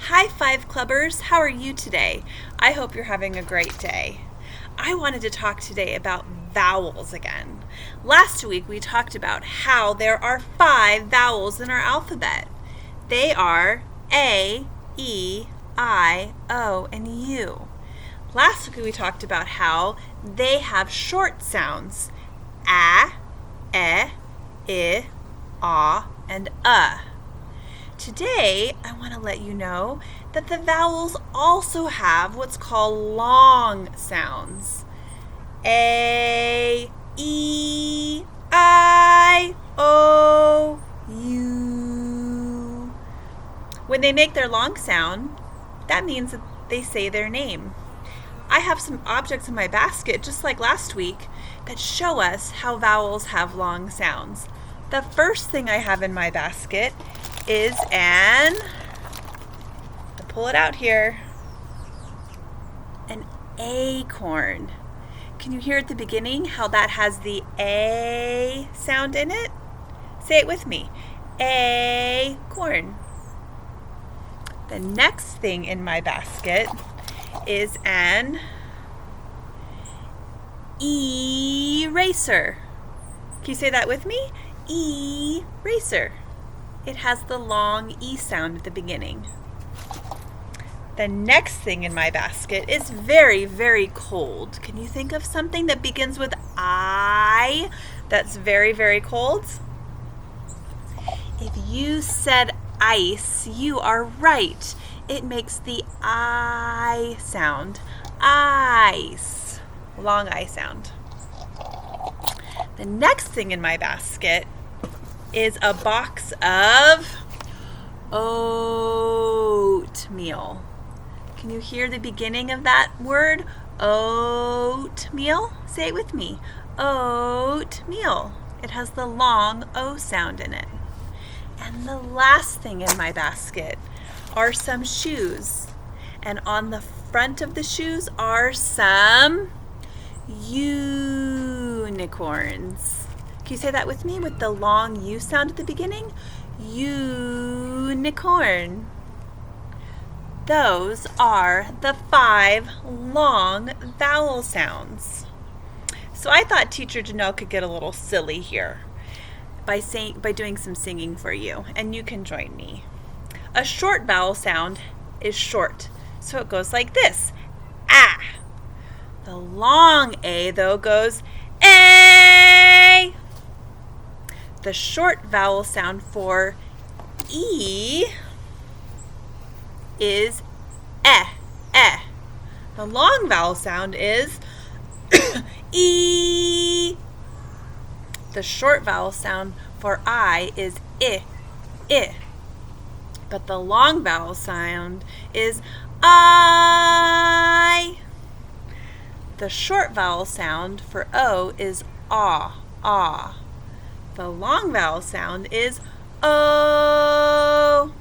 Hi, Five Clubbers. How are you today? I hope you're having a great day. I wanted to talk today about vowels again. Last week we talked about how there are 5 vowels in our alphabet. They are A, E, I, O, and U. Last week we talked about how they have short sounds. A, E, I, and Today, I want to let you know that the vowels also have what's called long sounds. A, E, I, O, U. When they make their long sound, that means that they say their name. I have some objects in my basket, just like last week, that show us how vowels have long sounds. The first thing I have in my basket is I'll pull it out here, an acorn. Can you hear at the beginning how that has the A sound in it? Say it with me. Acorn. The next thing in my basket is an eraser. Can you say that with me? Eraser. It has the long E sound at the beginning. The next thing in my basket is very, very cold. Can you think of something that begins with I that's very, very cold? If you said ice, you are right. It makes the I sound. Ice. Long I sound. The next thing in my basket is a box of oatmeal. Can you hear the beginning of that word? Oatmeal? Say it with me. Oatmeal. It has the long O sound in it. And the last thing in my basket are some shoes. And on the front of the shoes are some unicorns. Can you say that with me with the long U sound at the beginning? Unicorn. Those are the 5 long vowel sounds. So I thought Teacher Janelle could get a little silly here by doing some singing for you, and you can join me. A short vowel sound is short, so it goes like this. Ah. The long A, though, goes A. The short vowel sound for E is eh. The long vowel sound is E. The short vowel sound for I is I. But the long vowel sound is I. The short vowel sound for O is ah. The long vowel sound is O.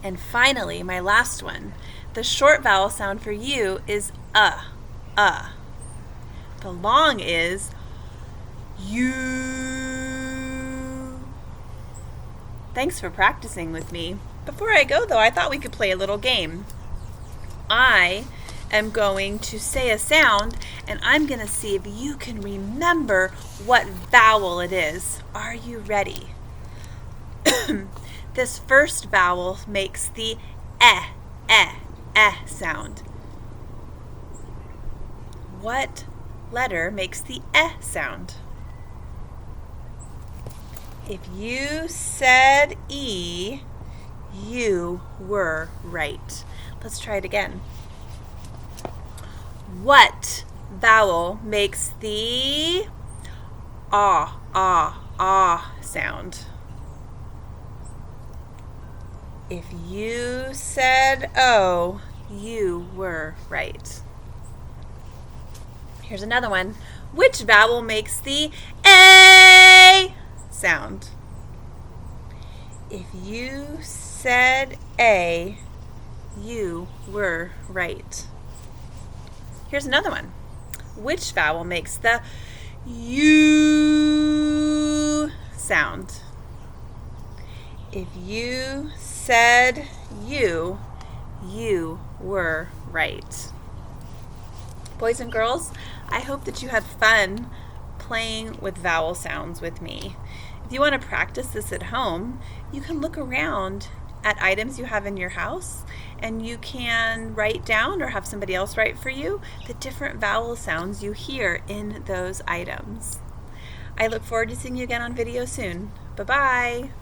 And finally, my last one. The short vowel sound for U is The long is U. Thanks for practicing with me. Before I go, though, I thought we could play a little game. I am going to say a sound, and I'm going to see if you can remember what vowel it is. Are you ready? This first vowel makes the sound. What letter makes the sound? If you said E, you were right. Let's try it again. What vowel makes the sound? If you said O, you were right. Here's another one. Which vowel makes the A sound? If you said A, you were right. Here's another one. Which vowel makes the U sound? If you said you, you were right. Boys and girls, I hope that you had fun playing with vowel sounds with me. If you want to practice this at home, you can look around at items you have in your house and you can write down or have somebody else write for you the different vowel sounds you hear in those items. I look forward to seeing you again on video soon. Bye-bye.